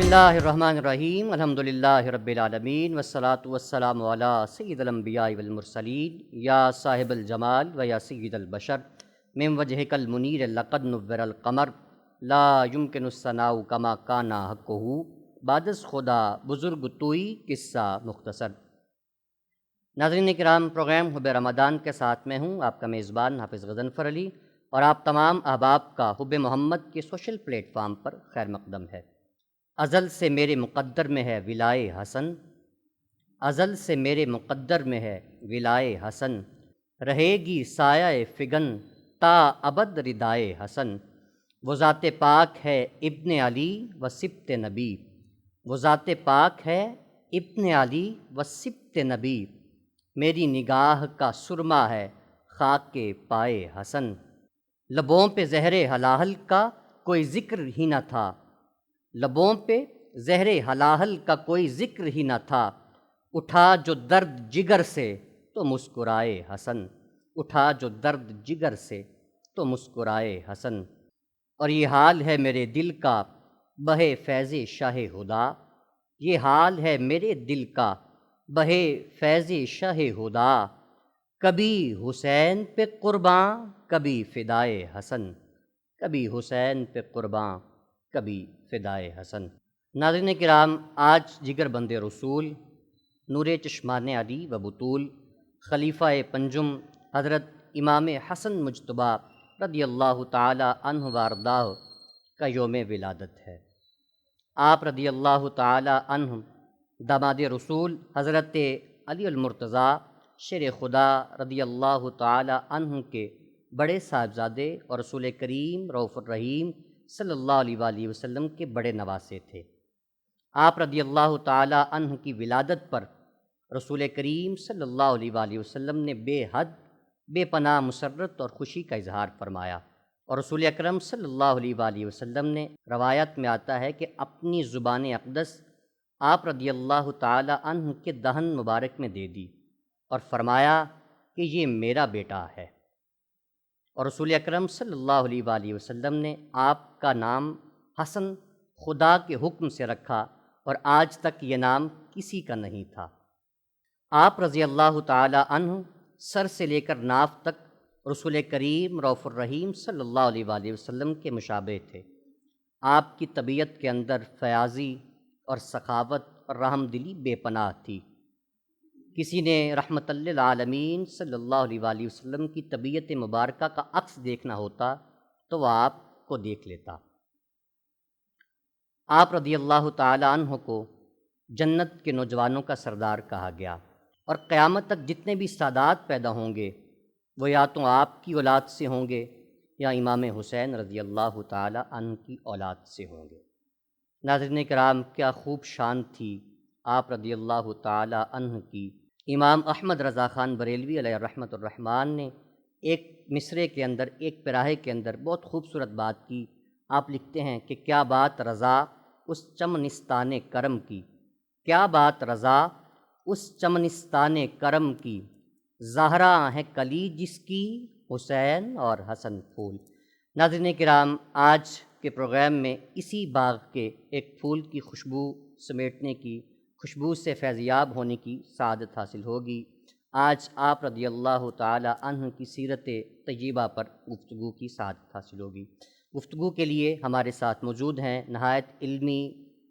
اللہ الرحمن الرحیم الحمدللہ رب العالمین والصلاة والسلام علی سید الانبیاء والمرسلین یا صاحب الجمال و یا سید البشر من وجہک المنیر لقد نور القمر لا یمکن الثناء کما کان حقہ بعد از خدا بزرگ توئی قصہ مختصر۔ ناظرین کرام، پروگرام حب رمضان کے ساتھ میں ہوں آپ کا میزبان حافظ غضنفر علی، اور آپ تمام احباب کا حب محمد کے سوشل پلیٹ فارم پر خیر مقدم ہے۔ ازل سے میرے مقدر میں ہے ولائے حسن، ازل سے میرے مقدر میں ہے ولائے حسن، رہے گی سایہ فگن تا ابد ردائے حسن۔ وہ ذات پاک ہے ابن علی و سبط نبی، وہ ذات پاک ہے ابن علی و سبط نبی، میری نگاہ کا سرما ہے خاک کے پائے حسن۔ لبوں پہ زہر حلاحل کا کوئی ذکر ہی نہ تھا، لبوں پہ زہر حلاحل کا کوئی ذکر ہی نہ تھا، اٹھا جو درد جگر سے تو مسکرائے حسن، اٹھا جو درد جگر سے تو مسکرائے حسن۔ اور یہ حال ہے میرے دل کا بہے فیض شاہ ہدا، یہ حال ہے میرے دل کا بہے فیض شاہ ہدا، کبھی حسین پہ قرباں کبھی فدائے حسن، کبھی حسین پہ قرباں کبھی فدائے حسن۔ ناظرین کرام، آج جگر بند رسول، نور چشمان علی و بطول، خلیفہ پنجم حضرت امام حسن مجتبیٰ رضی اللہ تعالی عنہ و ارضاہ کا یوم ولادت ہے۔ آپ رضی اللہ تعالی عنہ داماد رسول حضرت علی المرتضیٰ شیر خدا رضی اللہ تعالی عنہ کے بڑے صاحبزادے اور رسول کریم رؤوف الرحیم صلی اللہ علیہ وآلہ وسلم کے بڑے نواسے تھے۔ آپ رضی اللہ تعالی عنہ کی ولادت پر رسول کریم صلی اللہ علیہ وآلہ وسلم نے بے حد بے پناہ مسرت اور خوشی کا اظہار فرمایا، اور رسول اکرم صلی اللہ علیہ وآلہ وسلم نے روایت میں آتا ہے کہ اپنی زبان اقدس آپ رضی اللہ تعالی عنہ کے دہن مبارک میں دے دی اور فرمایا کہ یہ میرا بیٹا ہے، اور رسول اکرم صلی اللہ علیہ وآلہ وسلم نے آپ کا نام حسن خدا کے حکم سے رکھا، اور آج تک یہ نام کسی کا نہیں تھا۔ آپ رضی اللہ تعالی عنہ سر سے لے کر ناف تک رسول کریم رؤوف الرحیم صلی اللہ علیہ وآلہ وسلم کے مشابہ تھے۔ آپ کی طبیعت کے اندر فیاضی اور سخاوت اور رحم دلی بے پناہ تھی۔ کسی نے رحمت للعالمین صلی اللہ علیہ وآلہ وسلم کی طبیعت مبارکہ کا عکس دیکھنا ہوتا تو وہ آپ کو دیکھ لیتا۔ آپ رضی اللہ تعالی عنہ کو جنت کے نوجوانوں کا سردار کہا گیا، اور قیامت تک جتنے بھی سادات پیدا ہوں گے وہ یا تو آپ کی اولاد سے ہوں گے یا امام حسین رضی اللہ تعالی عنہ کی اولاد سے ہوں گے۔ ناظرین کرام، کیا خوب شان تھی آپ رضی اللہ تعالی عنہ کی۔ امام احمد رضا خان بریلوی علیہ رحمۃ الرحمن نے ایک مصرعے کے اندر، ایک پیراہے کے اندر بہت خوبصورت بات کی۔ آپ لکھتے ہیں کہ کیا بات رضا اس چمنستان کرم کی، کیا بات رضا اس چمنستان کرم کی، زہرا ہے کلی جس کی حسین اور حسن پھول۔ ناظرین کرام، آج کے پروگرام میں اسی باغ کے ایک پھول کی خوشبو سمیٹنے کی، خوشبو سے فیضیاب ہونے کی سعادت حاصل ہوگی۔ آج آپ رضی اللہ تعالی عنہ کی سیرت طیبہ پر گفتگو کی سعادت حاصل ہوگی۔ گفتگو کے لیے ہمارے ساتھ موجود ہیں نہایت علمی،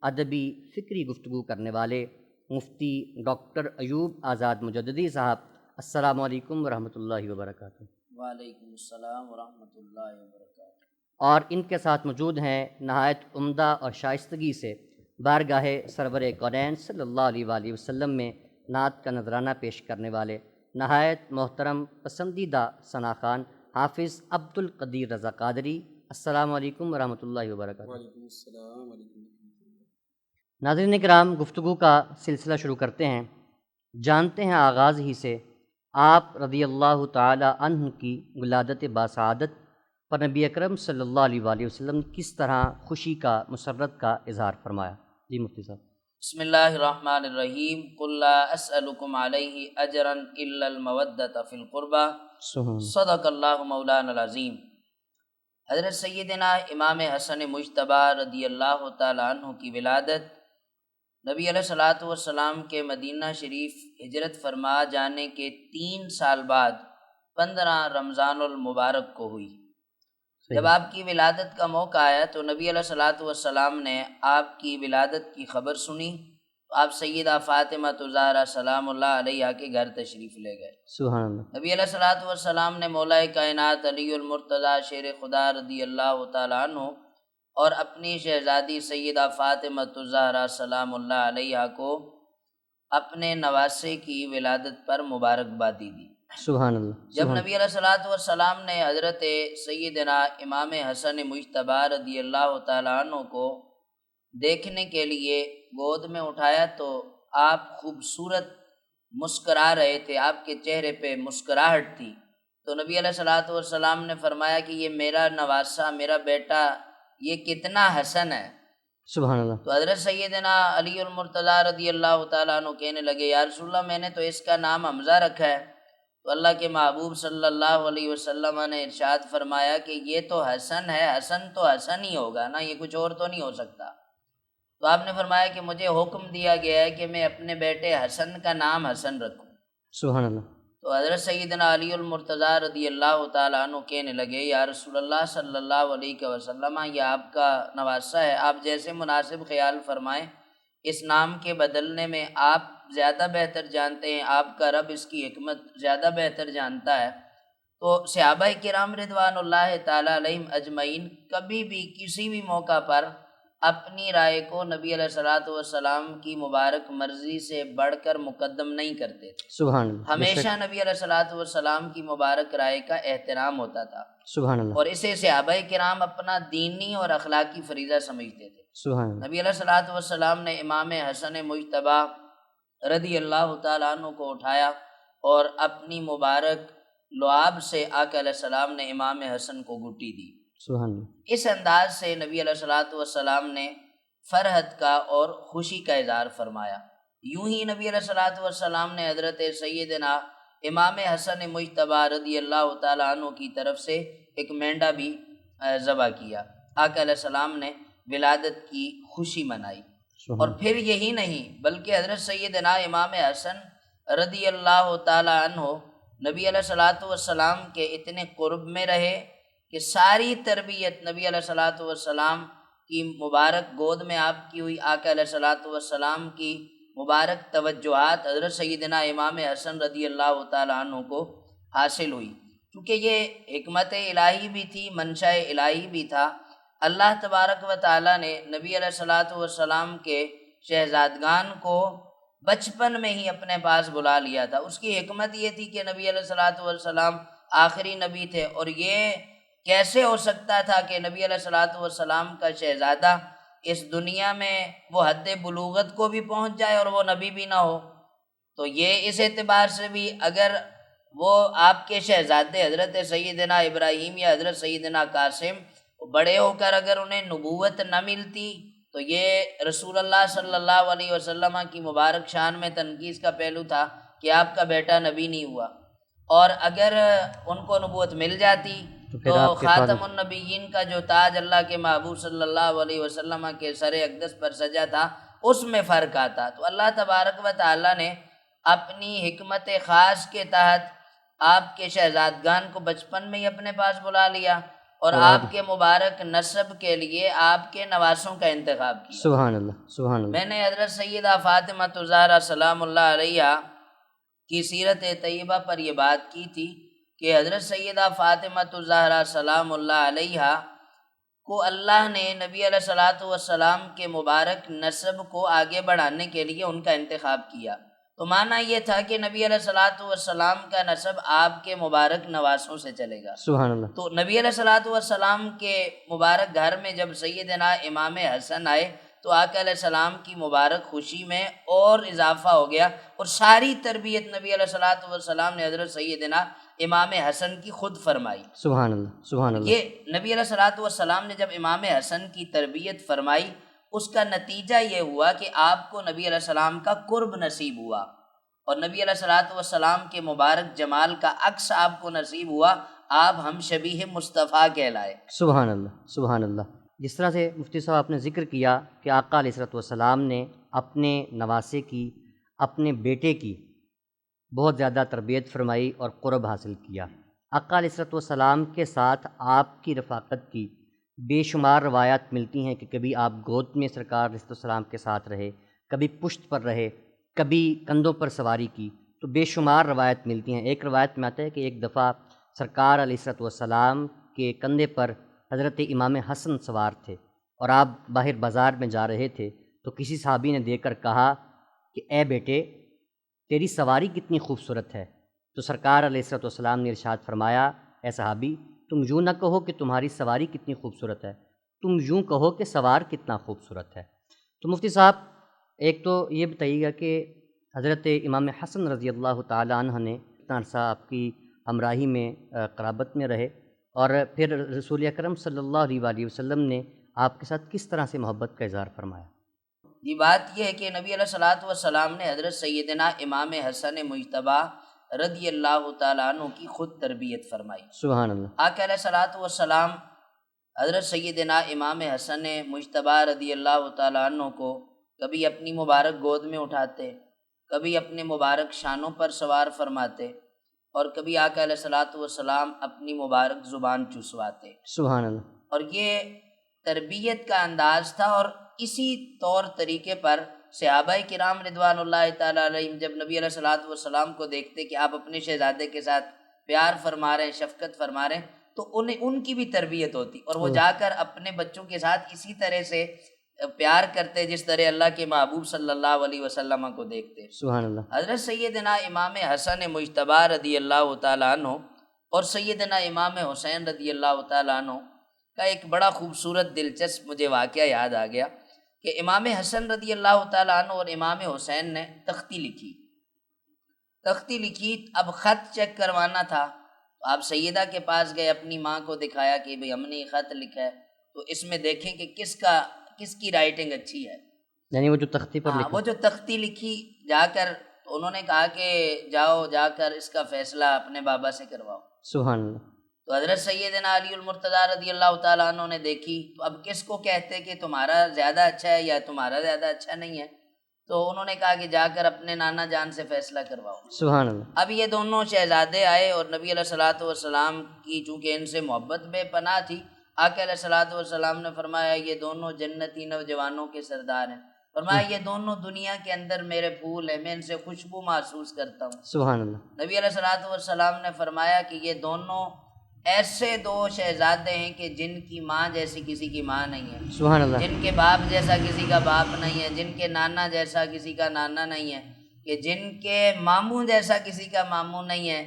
ادبی، فکری گفتگو کرنے والے مفتی ڈاکٹر ایوب آزاد مجددی صاحب۔ السلام علیکم ورحمۃ اللہ وبرکاتہ۔ وعلیکم السلام ورحمۃ اللہ وبرکاتہ۔ اور ان کے ساتھ موجود ہیں نہایت عمدہ اور شائستگی سے بارگاہ سرور کونین صلی اللہ علیہ وآلہ وسلم میں نعت کا نذرانہ پیش کرنے والے نہایت محترم پسندیدہ ثناخوان حافظ عبد القدیر رضا قادری۔ السلام علیکم ورحمۃ اللہ وبرکاتہ۔ وعلیکم السلام علیکم۔ ناظرین کرام، گفتگو کا سلسلہ شروع کرتے ہیں۔ جانتے ہیں آغاز ہی سے آپ رضی اللہ تعالی عنہ کی ولادت باسعادت پر نبی اکرم صلی اللہ علیہ وآلہ وسلم کس طرح خوشی کا، مسرت کا اظہار فرمایا؟ جی مفتی صاحب۔ بسم اللہ الرحمن الرحیم۔ قل لا اسألکم علیہ اجرا الا المودۃ فی القربى، صدق اللہ مولانا العظیم۔ حضرت سیدنا امام حسن مجتبیٰ رضی اللہ تعالیٰ عنہ کی ولادت نبی علیہ الصلوۃ والسلام کے مدینہ شریف ہجرت فرما جانے کے 3 سال بعد 15 رمضان المبارک کو ہوئی۔ جب آپ کی ولادت کا موقع آیا تو نبی علیہ الصلوۃ والسلام نے آپ کی ولادت کی خبر سنی تو آپ سیدہ فاطمہ الزہرا سلام اللہ علیہا کے گھر تشریف لے گئے۔ سبحان اللہ۔ نبی علیہ الصلوۃ والسلام نے مولا کائنات علی المرتضیٰ شیر خدا رضی اللہ تعالیٰ عنہ اور اپنی شہزادی سیدہ فاطمہ الزہرا سلام اللہ علیہا کو اپنے نواسے کی ولادت پر مبارکبادی دی۔ سبحان اللہ۔ جب نبی علیہ الصلوۃ والسلام نے حضرت سیدنا امام حسن مجتبیٰ رضی اللہ تعالیٰ عنہ کو دیکھنے کے لیے گود میں اٹھایا تو آپ خوبصورت مسکرا رہے تھے، آپ کے چہرے پہ مسکراہٹ تھی، تو نبی علیہ الصلوۃ والسلام نے فرمایا کہ یہ میرا نواسہ، میرا بیٹا یہ کتنا حسن ہے۔ سبحان اللہ۔ تو حضرت سیدنا علی المرتضیٰ رضی اللہ تعالیٰ عنہ کہنے لگے یا رسول اللہ میں نے تو اس کا نام حمزہ رکھا ہے، تو اللہ کے محبوب صلی اللہ علیہ وسلم نے ارشاد فرمایا کہ یہ تو حسن ہے، حسن تو حسن ہی ہوگا نا، یہ کچھ اور تو نہیں ہو سکتا۔ تو آپ نے فرمایا کہ مجھے حکم دیا گیا ہے کہ میں اپنے بیٹے حسن کا نام حسن رکھوں۔ سبحان اللہ۔ تو حضرت سیدنا علی المرتضیٰ رضی اللہ تعالیٰ عنہ کہنے لگے یا رسول اللہ صلی اللہ علیہ وسلم یہ آپ کا نواسہ ہے، آپ جیسے مناسب خیال فرمائیں، اس نام کے بدلنے میں آپ زیادہ بہتر جانتے ہیں، آپ کا رب اس کی حکمت زیادہ بہتر جانتا ہے۔ تو صحابہ کرام رضوان اللہ تعالیٰ علیہم اجمعین کبھی بھی کسی بھی موقع پر اپنی رائے کو نبی علیہ الصلوۃ والسلام کی مبارک مرضی سے بڑھ کر مقدم نہیں کرتے تھے۔ سبحان اللہ۔ ہمیشہ نبی علیہ الصلوۃ والسلام کی مبارک رائے کا احترام ہوتا تھا، سبحان اللہ۔ اور اسے صحابہ کرام اپنا دینی اور اخلاقی فریضہ سمجھتے تھے۔ سبحان اللہ۔ نبی علیہ الصلوۃ والسلام نے امام حسن مجتبیٰ رضی اللہ تعالیٰ عنہ کو اٹھایا اور اپنی مبارک لعاب سے آقا علیہ السلام نے امام حسن کو گھٹی دی۔ سبحان اللہ۔ اس انداز سے نبی علیہ الصلوۃ والسلام نے فرحت کا اور خوشی کا اظہار فرمایا۔ یوں ہی نبی علیہ الصلوۃ والسلام نے حضرت سیدنا امام حسن مجتبیٰ رضی اللہ تعالیٰ عنہ کی طرف سے ایک مینڈا بھی ذبح کیا۔ آقا علیہ السلام نے ولادت کی خوشی منائی۔ اور پھر یہی نہیں بلکہ حضرت سیدنا امام حسن رضی اللہ تعالیٰ عنہ نبی علیہ الصلوۃ والسلام کے اتنے قرب میں رہے کہ ساری تربیت نبی علیہ الصلوۃ والسلام کی مبارک گود میں آپ کی ہوئی، آقا علیہ الصلوۃ والسلام کی مبارک توجہات حضرت سیدنا امام حسن رضی اللہ تعالیٰ عنہ کو حاصل ہوئی، کیونکہ یہ حکمت الہی بھی تھی، منشاء الہی بھی تھا۔ اللہ تبارک و تعالیٰ نے نبی علیہ الصلوۃ والسلام کے شہزادگان کو بچپن میں ہی اپنے پاس بلا لیا تھا۔ اس کی حکمت یہ تھی کہ نبی علیہ الصلوۃ والسلام آخری نبی تھے، اور یہ کیسے ہو سکتا تھا کہ نبی علیہ الصلوۃ والسلام کا شہزادہ اس دنیا میں وہ حد بلوغت کو بھی پہنچ جائے اور وہ نبی بھی نہ ہو؟ تو یہ اس اعتبار سے بھی اگر وہ آپ کے شہزادے حضرت سیدنا ابراہیم یا حضرت سیدنا قاسم بڑے ہو کر اگر انہیں نبوت نہ ملتی تو یہ رسول اللہ صلی اللہ علیہ وسلم کی مبارک شان میں تنقیص کا پہلو تھا کہ آپ کا بیٹا نبی نہیں ہوا، اور اگر ان کو نبوت مل جاتی تو خاتم النبیین کا جو تاج اللہ کے محبوب صلی اللہ علیہ وسلم کے سر اقدس پر سجا تھا اس میں فرق آتا۔ تو اللہ تبارک و تعالیٰ نے اپنی حکمت خاص کے تحت آپ کے شہزادگان کو بچپن میں ہی اپنے پاس بلا لیا اور آپ کے مبارک نسب کے لیے آپ کے نواسوں کا انتخاب کیا۔ سبحان اللہ۔ سبحان اللہ۔ میں نے حضرت سیدہ فاطمہ الزہرا سلام اللہ علیہا کی سیرت طیبہ پر یہ بات کی تھی کہ حضرت سیدہ فاطمہ الزہرا سلام اللہ علیہا کو اللہ نے نبی علیہ الصلوۃ والسلام کے مبارک نسب کو آگے بڑھانے کے لیے ان کا انتخاب کیا۔ تو معنی یہ تھا کہ نبی علیہ الصلوۃ والسلام کا نسب آپ کے مبارک نواسوں سے چلے گا۔ سبحان اللہ۔ تو نبی علیہ الصلوۃ والسلام کے مبارک گھر میں جب سیدنا امام حسن آئے تو آقا علیہ السلام کی مبارک خوشی میں اور اضافہ ہو گیا، اور ساری تربیت نبی علیہ الصلوۃ والسلام نے حضرت سیدنا امام حسن کی خود فرمائی۔ سبحان اللہ۔ سبحان اللہ۔ یہ نبی علیہ الصلوۃ والسلام نے جب امام حسن کی تربیت فرمائی اس کا نتیجہ یہ ہوا کہ آپ کو نبی علیہ السلام کا قرب نصیب ہوا، اور نبی علیہ الصلوۃ والسلام کے مبارک جمال کا عکس آپ کو نصیب ہوا۔ آپ ہم شبیہ مصطفیٰ کہلائے۔ سبحان اللہ سبحان اللہ۔ جس طرح سے مفتی صاحب آپ نے ذکر کیا کہ آقا علیہ الصلوۃ والسلام نے اپنے نواسے کی، اپنے بیٹے کی بہت زیادہ تربیت فرمائی اور قرب حاصل کیا۔ آقا علیہ الصلوۃ والسلام کے ساتھ آپ کی رفاقت کی بے شمار روایات ملتی ہیں کہ کبھی آپ گود میں سرکار علیہ السلام کے ساتھ رہے، کبھی پشت پر رہے، کبھی کندھوں پر سواری کی، تو بے شمار روایت ملتی ہیں۔ ایک روایت میں آتا ہے کہ ایک دفعہ سرکار علیہ الصلوۃ والسلام کے کندھے پر حضرت امام حسن سوار تھے اور آپ باہر بازار میں جا رہے تھے، تو کسی صحابی نے دیکھ کر کہا کہ اے بیٹے تیری سواری کتنی خوبصورت ہے۔ تو سرکار علیہ الصلوۃ والسلام نے ارشاد فرمایا اے صحابی تم یوں نہ کہو کہ تمہاری سواری کتنی خوبصورت ہے، تم یوں کہو کہ سوار کتنا خوبصورت ہے۔ تو مفتی صاحب ایک تو یہ بتائیے گا کہ حضرت امام حسن رضی اللہ تعالی عنہ نے اتنا عرصہ آپ کی ہمراہی میں قرابت میں رہے، اور پھر رسول اکرم صلی اللہ علیہ وآلہ وسلم نے آپ کے ساتھ کس طرح سے محبت کا اظہار فرمایا؟ یہ بات یہ ہے کہ نبی علیہ الصلوۃ والسلام نے حضرت سیدنا امام حسن مجتبیٰ رضی اللہ تعالیٰ عنہ کی خود تربیت فرمائی۔ سبحان اللہ۔ آقا علیہ الصلوۃ والسلام حضرت سیدنا امام حسن مجتبیٰ رضی اللہ تعالیٰ عنہ کو کبھی اپنی مبارک گود میں اٹھاتے، کبھی اپنے مبارک شانوں پر سوار فرماتے، اور کبھی آقا علیہ الصلوۃ والسلام اپنی مبارک زبان چسواتے۔ سبحان اللہ۔ اور یہ تربیت کا انداز تھا، اور اسی طور طریقے پر صحابہ کرام رضوان اللہ تعالیٰ علیہم جب نبی علیہ الصلوۃ والسلام کو دیکھتے کہ آپ اپنے شہزادے کے ساتھ پیار فرما رہے ہیں، شفقت فرما رہے ہیں، تو ان کی بھی تربیت ہوتی، اور وہ جا کر اپنے بچوں کے ساتھ اسی طرح سے پیار کرتے جس طرح اللہ کے محبوب صلی اللہ علیہ وسلم کو دیکھتے۔ سبحان اللہ۔ حضرت سیدنا امام حسن مجتبیٰ رضی اللہ تعالیٰ عنہ اور سیدنا امام حسین رضی اللہ تعالیٰ عنہ کا ایک بڑا خوبصورت دلچسپ مجھے واقعہ یاد آ گیا کہ امام حسن رضی اللہ تعالیٰ عنہ اور امام حسین نے تختی لکھی۔ اب خط چیک کروانا تھا، تو آپ سیدہ کے پاس گئے، اپنی ماں کو دکھایا کہ بھئی ہم نے یہ خط لکھا ہے، تو اس میں دیکھیں کہ کس کی رائٹنگ اچھی ہے۔ یعنی وہ جو تختی پر وہ جو تختی لکھی جا کر، تو انہوں نے کہا کہ جا کر اس کا فیصلہ اپنے بابا سے کرواؤ۔ سبحان اللہ۔ تو حضرت سیدنا علی المرتضیٰ رضی اللہ تعالیٰ عنہ نے دیکھی، تو اب کس کو کہتے کہ تمہارا زیادہ اچھا ہے یا تمہارا زیادہ اچھا نہیں ہے، تو انہوں نے کہا کہ جا کر اپنے نانا جان سے فیصلہ کرواؤ۔ سبحان اللہ۔ اب یہ دونوں شہزادے آئے، اور نبی علیہ الصلوۃ والسلام کی چونکہ ان سے محبت بے پناہ تھی، آقا علیہ الصلوۃ والسلام نے فرمایا یہ دونوں جنتی نوجوانوں کے سردار ہیں، فرمایا یہ دونوں دنیا کے اندر میرے پھول ہیں، میں ان سے خوشبو محسوس کرتا ہوں۔ سبحان اللہ۔ نبی علیہ الصلوۃ والسلام نے فرمایا کہ یہ دونوں ایسے دو شہزادے ہیں کہ جن کی ماں جیسی کسی کی ماں نہیں ہے، سبحان اللہ۔ جن کے باپ جیسا کسی کا باپ نہیں ہے، جن کے نانا جیسا کسی کا نانا نہیں ہے، کہ جن کے ماموں جیسا کسی کا ماموں نہیں ہے،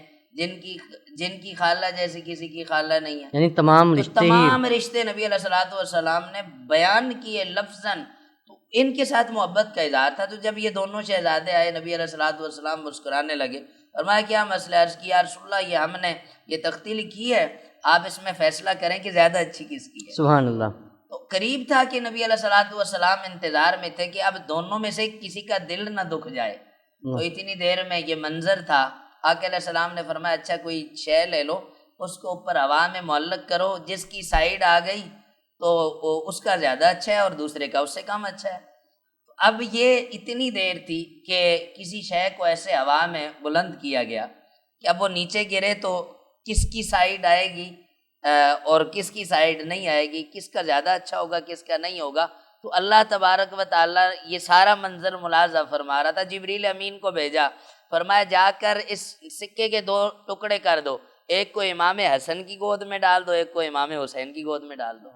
جن کی خالہ جیسی کسی کی خالہ نہیں ہے، یعنی تمام تو رشتے تمام رشتے نبی علیہ الصلوۃ والسلام نے بیان کیے لفظاً، تو ان کے ساتھ محبت کا اظہار تھا۔ تو جب یہ دونوں شہزادے آئے، نبی علیہ الصلوۃ والسلام مسکرانے لگے، فرمایا کیا مسئلہ؟ عرض کیا یا رسول اللہ یہ ہم نے یہ تختی لکھی ہے، آپ اس میں فیصلہ کریں کہ زیادہ اچھی کس کی ہے۔ سبحان اللہ۔ تو قریب تھا کہ نبی علیہ الصلوۃ والسلام انتظار میں تھے کہ اب دونوں میں سے کسی کا دل نہ دکھ جائے، تو اتنی دیر میں یہ منظر تھا۔ آقا علیہ السلام نے فرمایا اچھا کوئی شے لے لو، اس کو اوپر ہوا میں معلق کرو، جس کی سائیڈ آ گئی تو اس کا زیادہ اچھا ہے اور دوسرے کا اس سے کم اچھا ہے۔ اب یہ اتنی دیر تھی کہ کسی شے کو ایسے ہوا میں بلند کیا گیا کہ اب وہ نیچے گرے تو کس کی سائیڈ آئے گی اور کس کی سائیڈ نہیں آئے گی، کس کا زیادہ اچھا ہوگا کس کا نہیں ہوگا۔ تو اللہ تبارک و تعالیٰ یہ سارا منظر ملاحظہ فرما رہا تھا، جبریل امین کو بھیجا، فرمایا جا کر اس سکے کے 2 ٹکڑے کر دو، ایک کو امام حسن کی گود میں ڈال دو، ایک کو امام حسین کی گود میں ڈال دو۔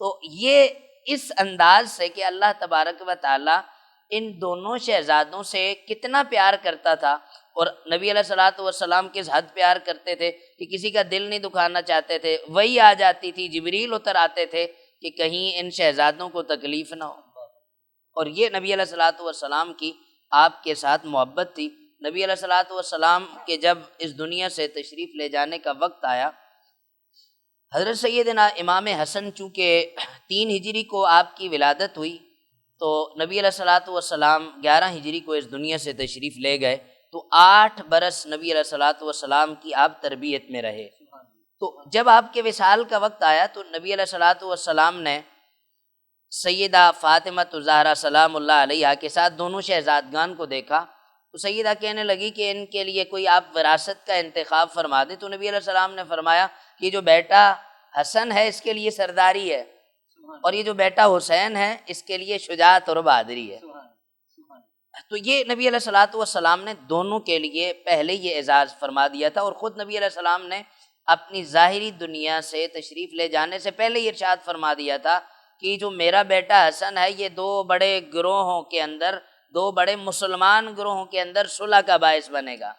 تو یہ اس انداز سے کہ اللہ تبارک و تعالیٰ ان دونوں شہزادوں سے کتنا پیار کرتا تھا، اور نبی علیہ الصلوۃ والسلام کس حد پیار کرتے تھے کہ کسی کا دل نہیں دکھانا چاہتے تھے، وہی آ جاتی تھی، جبریل اتر آتے تھے کہ کہیں ان شہزادوں کو تکلیف نہ ہو۔ اور یہ نبی علیہ الصلوۃ والسلام کی آپ کے ساتھ محبت تھی۔ نبی علیہ الصلوۃ والسلام کے جب اس دنیا سے تشریف لے جانے کا وقت آیا، حضرت سیدنا امام حسن چونکہ 3 ہجری کو آپ کی ولادت ہوئی، تو نبی علیہ الصلوۃ والسلام 11 ہجری کو اس دنیا سے تشریف لے گئے، تو 8 برس نبی علیہ الصلوۃ والسلام کی آپ تربیت میں رہے۔ تو جب آپ کے وصال کا وقت آیا تو نبی علیہ الصلوۃ والسلام نے سیدہ فاطمہ الزہرا سلام اللہ علیہا کے ساتھ دونوں شہزادگان کو دیکھا تو سیدہ کہنے لگی کہ ان کے لیے کوئی آپ وراثت کا انتخاب فرما دیں. تو نبی علیہ السلام نے فرمایا کہ جو بیٹا حسن ہے اس کے لیے سرداری ہے، اور یہ جو بیٹا حسین ہے اس کے لیے شجاعت اور بہادری ہے. تو یہ نبی علیہ الصلوۃ والسلام نے دونوں کے لیے پہلے یہ اعزاز فرما دیا تھا، اور خود نبی علیہ السلام نے اپنی ظاہری دنیا سے تشریف لے جانے سے پہلے یہ ارشاد فرما دیا تھا کہ جو میرا بیٹا حسن ہے یہ دو بڑے گروہوں کے اندر، دو بڑے مسلمان گروہوں کے اندر صلح کا باعث بنے گا.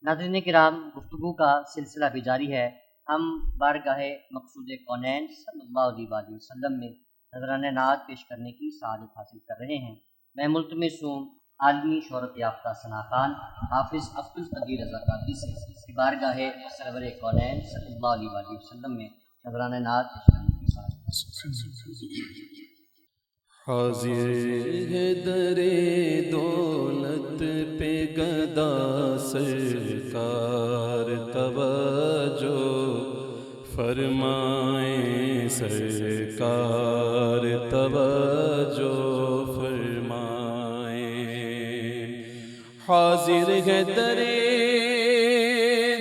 ناظرین کرام، گفتگو کا سلسلہ بھی جاری ہے. ہم بارگاہ مقصود کونین صلی اللہ علیہ وآلہ وسلم میں نذرانہ نعت پیش کرنے کی سعادت حاصل کر رہے ہیں. میں ملتمس ہوں عالمی شہرت یافتہ ثنا خان حافظ عبدالقدیر رضا قادری سے بارگاہ سرور کونین صلی اللہ علیہ وآلہ وسلم میں نذرانہ نعت پیش کرنے کی سعادت حاضر ہے در دولت پہ گدا سرکار توجہ فرمائیں، سرکار توجہ فرمائیں. حاضر ہے در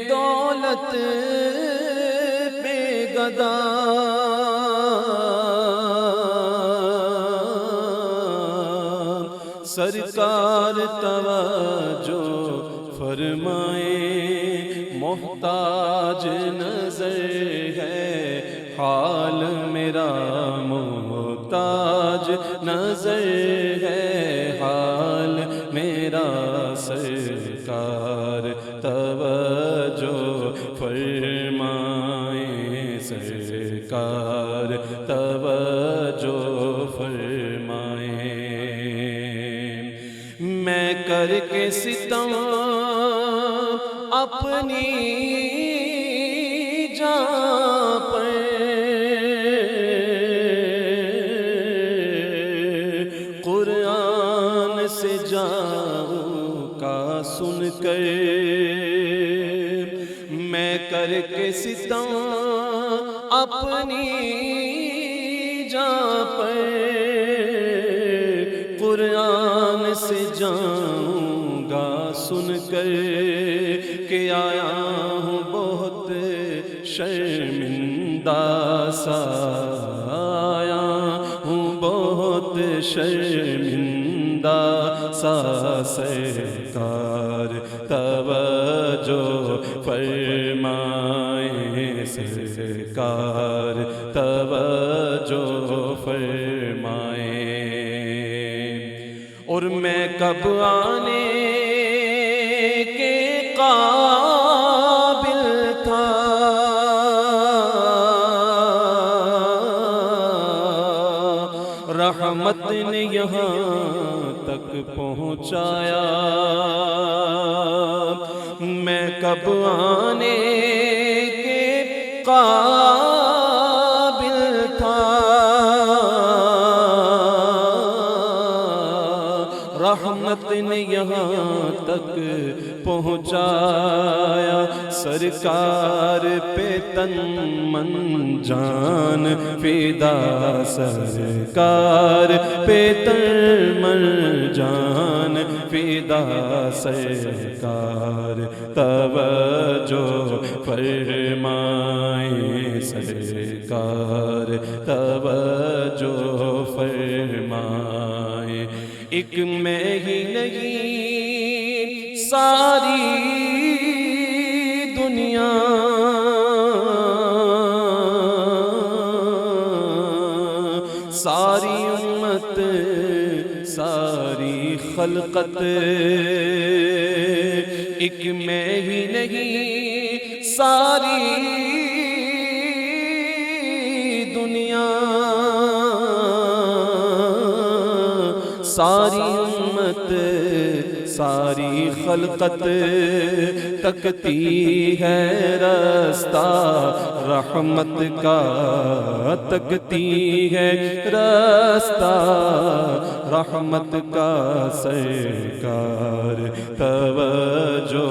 دولت پہ گدا سرکار توجہ فرمائیں. محتاج نظر ہے حال میرا، محتاج نظر ہے حال میرا، سرکار توجہ فرمائیں، سرکار توجہ فرمائیں. میں کر کے ستم اپنی جان پر قرآن سے جاؤں کا سن کر، میں کر کے ستم اپنی جان پر قرآن سے جاؤں گا سن کر کہ آیا ہوں بہت شرمندہ سا، آیا ہوں بہت شرمندہ سا، سرکار توجہ فرمائیں، سرکار توجہ فرمائیں. اور میں کب آنے کے قابل تھا، رحمت نے یہاں تک پہنچایا. میں کب آنے کے قابل تھا، رحمت نے یہاں تک پہنچایا. سرکار پہ تن من جان فدا، سرکار پہ تن من جان فدا، سرکار توجہ فرمائیں، سرکار توجہ فرمائیں. ایک میں ہی نہیں ساری دنیا، ساری امت ساری خلقت، ایک میں ہی نہیں ساری دنیا، ساری امت ساری خلقت تکتی ہے رستہ رحمت کا، تکتی ہے رستہ رحمت کا، سرکار توجہ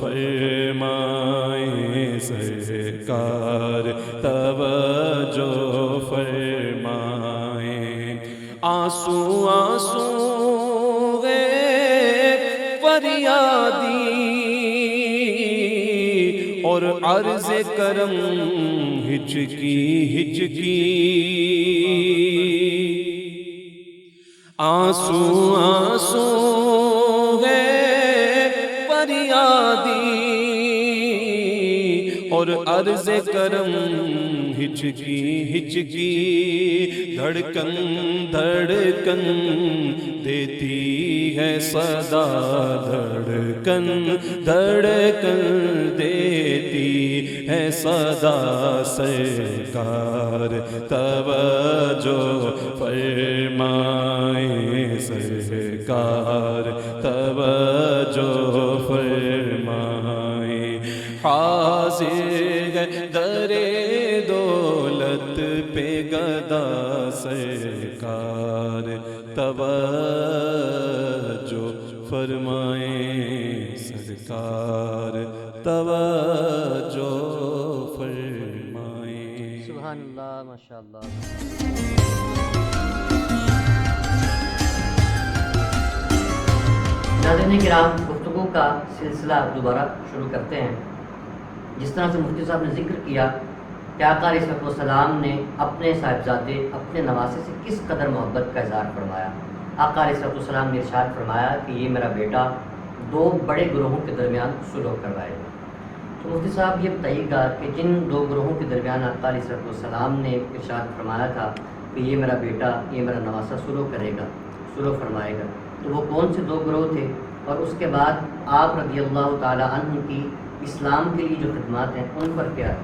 فرمائیں، سرکار سرکار توجہ فرمائیں۔ آنسو آنسو ہے فریادی اور عرض کرم ہچکی ہچکی، آنسو آنسو ہے فریادی اور عرض کرم ہچکی ہچکی، دھڑکن دھڑکن دیتی ہے صدا، دھڑکن دھڑکن دیتی ہے صدا، سرکار توجہ فرمائیں، سرکار توجہ فرمائیں۔ حاضر ہے در دولت پہ گدا، سرکار توجہ فرمائیں، سرکار توجہ فرمائیں۔ سبحان اللہ، ماشاء اللہ۔ ناظرین کرام، گفتگو کا سلسلہ دوبارہ شروع کرتے ہیں۔ جس طرح سے مفتی صاحب نے ذکر کیا کہ آقا علیہ السلام نے اپنے صاحبزادے، اپنے نواسے سے کس قدر محبت کا اظہار فرمایا۔ آقا علیہ السلام نے ارشاد فرمایا کہ یہ میرا بیٹا دو بڑے گروہوں کے درمیان سلوک کروائے گا۔ تو مفتی صاحب یہ بتائیے گا کہ جن دو گروہوں کے درمیان آقا علیہ السلام نے ارشاد فرمایا تھا کہ یہ میرا بیٹا، یہ میرا نواسا سلوک کرے گا، سلوک فرمائے گا، تو وہ کون سے دو گروہ تھے، اور اس کے بعد آپ رضی اللہ تعالی عنہ کی اسلام کے لیے جو خدمات ہیں ان پر کیا ہے؟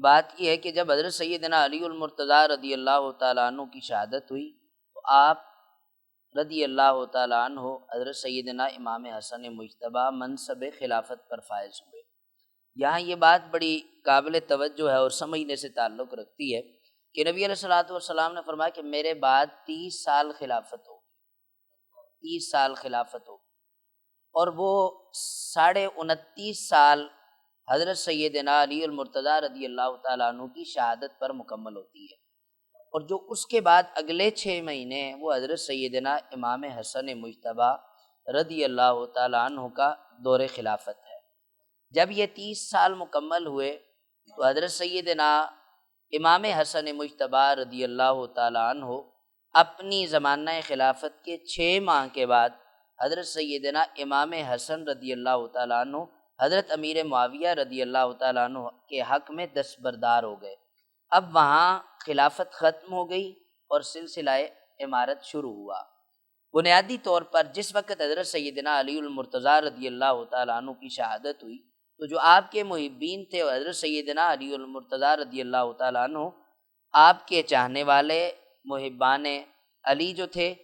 بات یہ ہے کہ جب حضرت سیدنا علی المرتضیٰ رضی اللہ تعالیٰ عنہ کی شہادت ہوئی تو آپ رضی اللہ تعالیٰ عنہ حضرت سیدنا امام حسن مجتبیٰ منصب خلافت پر فائز ہوئے۔ یہاں یہ بات بڑی قابل توجہ ہے اور سمجھنے سے تعلق رکھتی ہے کہ نبی علیہ الصلوۃ والسلام نے فرمایا کہ میرے بعد 30 سال خلافت ہوگی، 30 سال خلافت ہوگی، اور وہ 29.5 سال حضرت سیدنا علی المرتضیٰ رضی اللہ تعالیٰ عنہ کی شہادت پر مکمل ہوتی ہے، اور جو اس کے بعد اگلے 6 مہینے ہیں وہ حضرت سیدنا امام حسن مجتبیٰ رضی اللہ تعالیٰ عنہ کا دور خلافت ہے۔ جب یہ 30 سال مکمل ہوئے تو حضرت سیدنا امام حسن مجتبیٰ رضی اللہ تعالیٰ عنہ اپنی زمانہ خلافت کے 6 ماہ کے بعد حضرت سیدنا امام حسن رضی اللہ تعالیٰ عنہ حضرت امیر معاویہ رضی اللہ تعالیٰ عنہ کے حق میں دستبردار ہو گئے۔ اب وہاں خلافت ختم ہو گئی اور سلسلہ امارت شروع ہوا۔ بنیادی طور پر جس وقت حضرت سیدنا علی المرتضیٰ رضی اللہ تعالیٰ عنہ کی شہادت ہوئی تو جو آپ کے محبین تھے حضرت سیدنا علی المرتضیٰ رضی اللہ تعالیٰ عنہ، آپ کے چاہنے والے محبان علی جو تھے،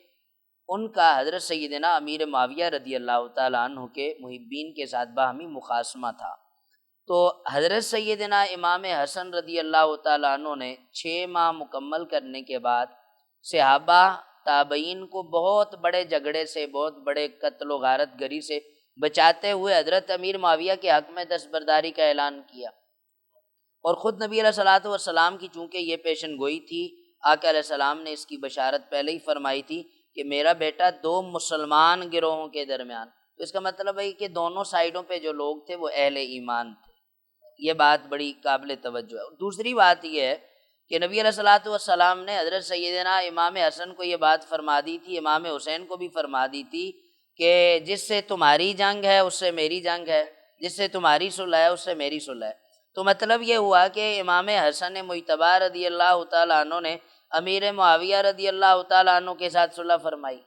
ان کا حضرت سیدنا امیر معاویہ رضی اللہ تعالیٰ عنہ کے محبین کے ساتھ باہمی مخاصمہ تھا۔ تو حضرت سیدنا امام حسن رضی اللہ تعالیٰ عنہ نے 6 ماہ مکمل کرنے کے بعد صحابہ تابعین کو بہت بڑے جھگڑے سے، بہت بڑے قتل و غارت گری سے بچاتے ہوئے حضرت امیر معاویہ کے حق میں دستبرداری کا اعلان کیا، اور خود نبی علیہ الصلوۃ والسلام کی چونکہ یہ پیشن گوئی تھی، آقا علیہ السلام نے اس کی بشارت پہلے ہی فرمائی تھی کہ میرا بیٹا 2 مسلمان گروہوں کے درمیان، تو اس کا مطلب ہے کہ دونوں سائیڈوں پہ جو لوگ تھے وہ اہل ایمان تھے۔ یہ بات بڑی قابل توجہ ہے۔ دوسری بات یہ ہے کہ نبی علیہ الصلوۃ والسلام نے حضرت سیدنا امام حسن کو یہ بات فرما دی تھی، امام حسین کو بھی فرما دی تھی کہ جس سے تمہاری جنگ ہے اس سے میری جنگ ہے، جس سے تمہاری صلح ہے اس سے میری صلح ہے۔ تو مطلب یہ ہوا کہ امام حسن مجتبیٰ رضی اللہ تعالیٰ عنہ نے امیر معاویہ رضی اللہ تعالیٰ عنہ کے ساتھ صلح فرمائی،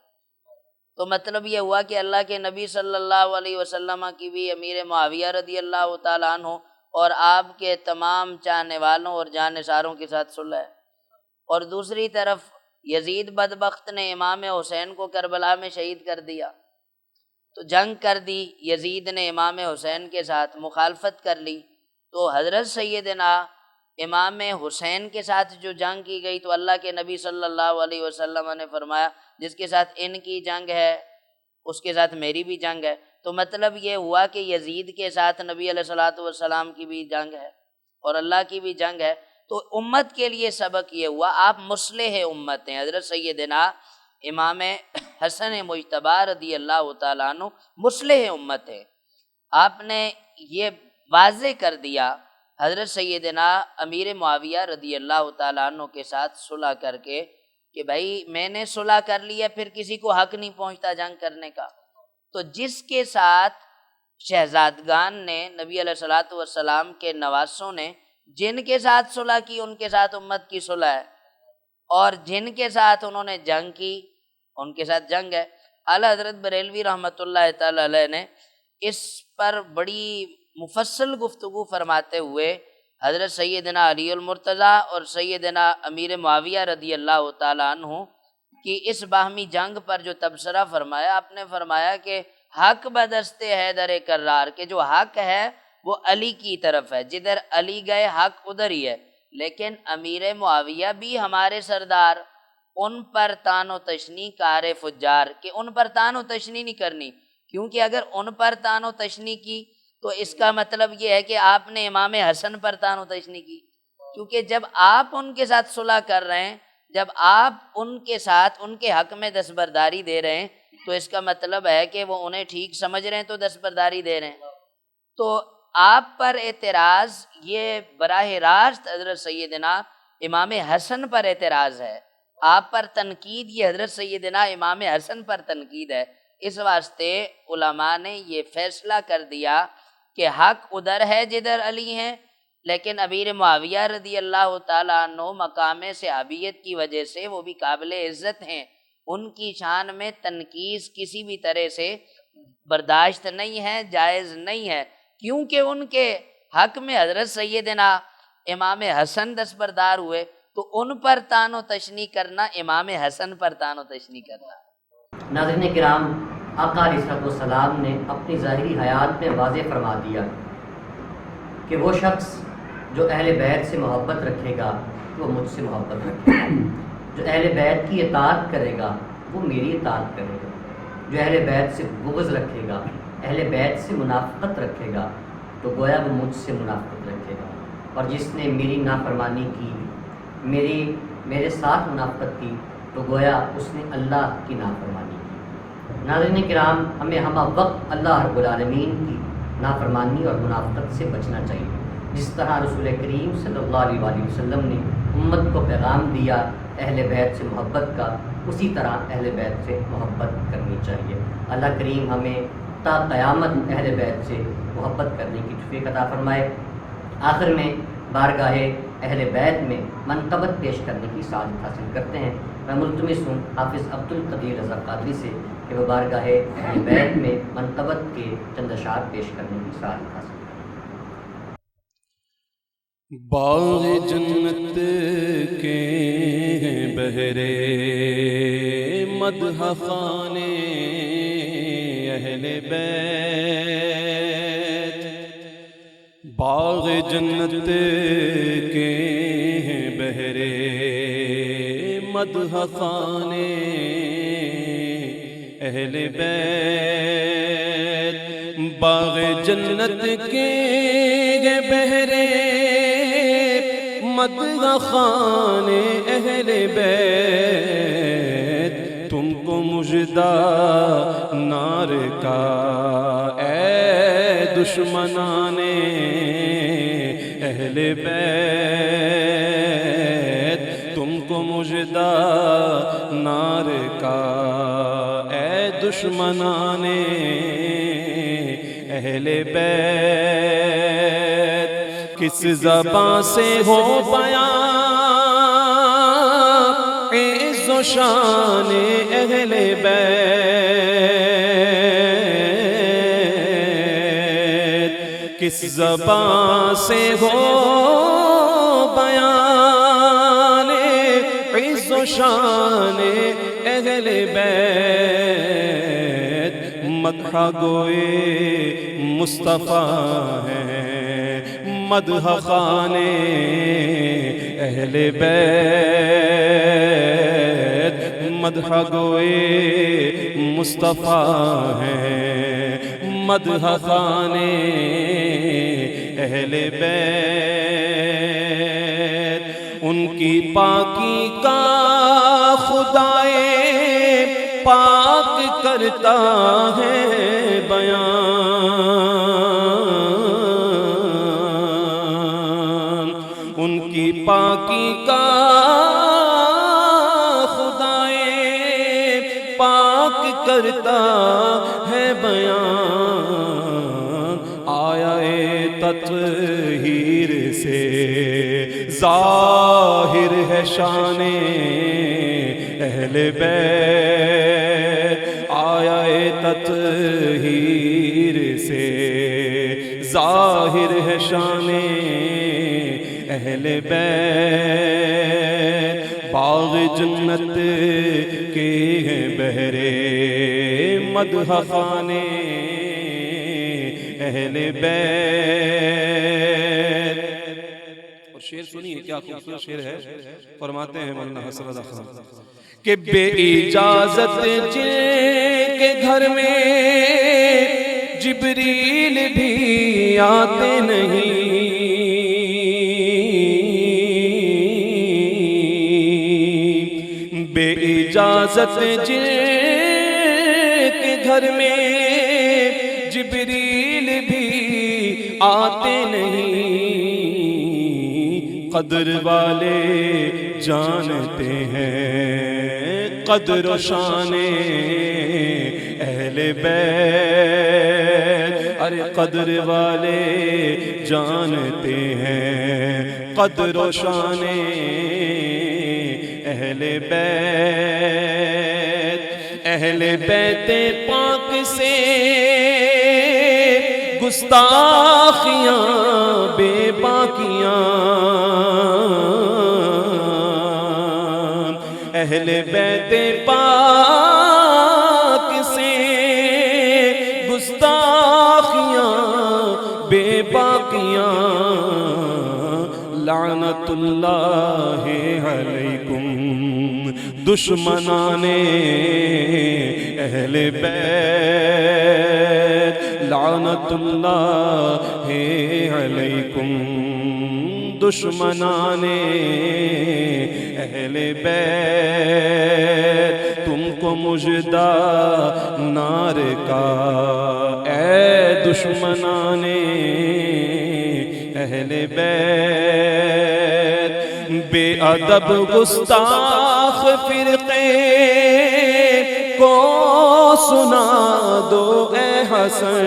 تو مطلب یہ ہوا کہ اللہ کے نبی صلی اللہ علیہ وسلم کی بھی امیر معاویہ رضی اللہ تعالیٰ عنہ اور آپ کے تمام چاہنے والوں اور جانثاروں کے ساتھ صلح ہے۔ اور دوسری طرف یزید بدبخت نے امام حسین کو کربلا میں شہید کر دیا، تو جنگ کر دی، یزید نے امام حسین کے ساتھ مخالفت کر لی، تو حضرت سیدنا امام حسین کے ساتھ جو جنگ کی گئی تو اللہ کے نبی صلی اللہ علیہ وسلم نے فرمایا جس کے ساتھ ان کی جنگ ہے اس کے ساتھ میری بھی جنگ ہے۔ تو مطلب یہ ہوا کہ یزید کے ساتھ نبی علیہ الصلوۃ والسلام کی بھی جنگ ہے اور اللہ کی بھی جنگ ہے۔ تو امت کے لیے سبق یہ ہوا آپ مصلح امت ہیں۔ حضرت سیدنا امام حسن مجتبی رضی اللہ تعالیٰ عنہ مصلح امت ہے۔ آپ نے یہ واضح کر دیا حضرت سیدنا امیر معاویہ رضی اللہ تعالیٰ عنہ کے ساتھ صلح کر کے کہ بھائی میں نے صلح کر لیا، پھر کسی کو حق نہیں پہنچتا جنگ کرنے کا۔ تو جس کے ساتھ شہزادگان نے نبی علیہ الصلوۃ والسلام کے نواسوں نے جن کے ساتھ صلح کی ان کے ساتھ امت کی صلح ہے، اور جن کے ساتھ انہوں نے جنگ کی ان کے ساتھ جنگ ہے۔ اعلیٰ حضرت بریلوی رحمۃ اللہ تعالی علیہ نے اس پر بڑی مفصل گفتگو فرماتے ہوئے حضرت سیدنا علی المرتضیٰ اور سیدنا امیر معاویہ رضی اللہ تعالیٰ عنہ کی اس باہمی جنگ پر جو تبصرہ فرمایا، آپ نے فرمایا کہ حق بدست حیدر کرار، کہ جو حق ہے وہ علی کی طرف ہے، جدھر علی گئے حق ادھر ہی ہے۔ لیکن امیر معاویہ بھی ہمارے سردار، ان پر طعن و تشنیع کار فجار، کہ ان پر طعن و تشنیع نہیں کرنی، کیونکہ اگر ان پر طعن و تشنیع کی تو اس کا مطلب یہ ہے کہ آپ نے امام حسن پر طعن و تشنیع کی، کیونکہ جب آپ ان کے ساتھ صلح کر رہے ہیں، جب آپ ان کے ساتھ ان کے حق میں دستبرداری دے رہے ہیں تو اس کا مطلب ہے کہ وہ انہیں ٹھیک سمجھ رہے ہیں تو دستبرداری دے رہے ہیں۔ تو آپ پر اعتراض یہ براہ راست حضرت سیدنا امام حسن پر اعتراض ہے، آپ پر تنقید یہ حضرت سیدنا امام حسن پر تنقید ہے۔ اس واسطے علماء نے یہ فیصلہ کر دیا کہ حق ادھر ہے جدھر علی ہیں، لیکن امیر معاویہ رضی اللہ تعالیٰ عنہ مقام صحابیت کی وجہ سے وہ بھی قابل عزت ہیں، ان کی شان میں تنقیص کسی بھی طرح سے برداشت نہیں ہے، جائز نہیں ہے، کیونکہ ان کے حق میں حضرت سیدنا امام حسن دستبردار ہوئے، تو ان پر طعن و تشنیع کرنا امام حسن پر طعن و تشنیع کرنا۔ ناظرین کرام، آقا علیہ السلام نے اپنی ظاہری حیات میں واضح فرما دیا کہ وہ شخص جو اہل بیت سے محبت رکھے گا وہ مجھ سے محبت رکھے گا، جو اہل بیت کی اطاعت کرے گا وہ میری اطاعت کرے گا، جو اہل بیت سے بغض رکھے گا، اہل بیت سے منافقت رکھے گا تو گویا وہ مجھ سے منافقت رکھے گا، اور جس نے میری نافرمانی کی، میرے ساتھ منافقت کی تو گویا اس نے اللہ کی نافرمانی کی۔ ناظرین کرام، ہمیں ہمہ وقت اللہ رب العالمین کی نافرمانی اور منافقت سے بچنا چاہیے۔ جس طرح رسول کریم صلی اللہ علیہ وآلہ وسلم نے امت کو پیغام دیا اہل بیت سے محبت کا، اسی طرح اہل بیت سے محبت کرنی چاہیے۔ اللہ کریم ہمیں تا قیامت اہل بیت سے محبت کرنے کی توفیق عطا فرمائے۔ آخر میں بارگاہ اہل بیت میں منقبت پیش کرنے کی سعادت حاصل کرتے ہیں۔ میں ملتمس ہوں حافظ عبد القدیر رضا قادری سے کہ وہ بارگاہ اہل بیت میں منقبت کے چند اشعار پیش کرنے کی سعادت حاصل کریں۔ باغ جنت کے ہیں بہرے مدح خانے اہل بیت، باغ جنت کے ہیں بہرے مدح خانے اہل بیت، باغ جنت کے ہیں بہرے مدح خانے اہل بیت، تم کو مژدہ نار کا اے دشمنان اہل بیت، تم کو مژدہ نار کا اے دشمنان اہل بیت، کس زبان سے ہو بیان عز و شان اہل بیت، کس زبان سے ہو بیان عز و شان اہل بیت، مدح گوئے مصطفیٰ ہیں، مدح خانے اہل بیت، مدح گوئے مصطفیٰ ہیں مدح خانے اہل بیت، ان کی پاکی کا خدائے پاک کرتا ہے بیان، ان کی پاکی کا کرتا ہے بیان، آیا تطہیر سے ظاہر ہے شان اہل بیت، آیا تطہیر سے ظاہر ہے شان اہل بیت، باغ جنت کے ہیں بہرے مدح خانے اہل بیت۔ اور شعر سنیے کیا خوبصورت شعر ہے، فرماتے ہیں مولانا حسن رضا خان کہ بے اجازت جن کے گھر میں جبریل بھی آتے نہیں، بے اجازت جن کے گھر میں جبریل بھی آتے نہیں، قدر والے جانتے ہیں قدر و شان اہل بیت، ارے قدر والے جانتے ہیں قدر و شان اہل بیت، اہل بیت پاک سے گستاخیاں بے باکیاں، اہل بیت پاک سے گستاخیاں بے باکیاں، لعنت اللہ علیکم دشمنان اہل بیت، لعنت اللہ علیکم دشمنان اہل بیت، تم کو مژدہ نار کا اے دشمنان اہل بیت، بے ادب گستاخ فرقے کو سنا دو اے حسن،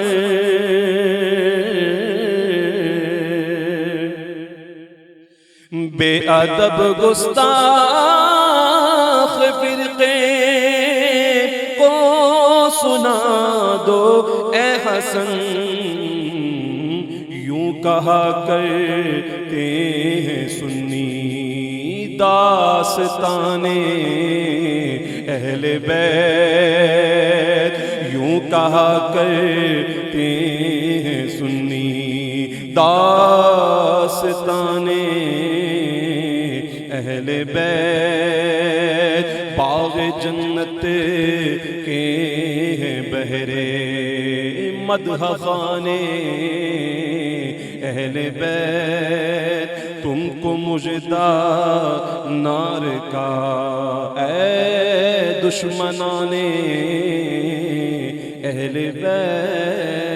بے ادب گستاخ فرقے کو سنا دو اے حسن، یوں کہا کرتے ہیں سنی داستان اہل بیت، یوں کہا کرتے ہیں سنی داستان اہل بیت، باغ جنت کے ہیں بہرے مدح خانے اہل بیت، تم کو مژدہ نار کا اے دشمنان اہل بیت۔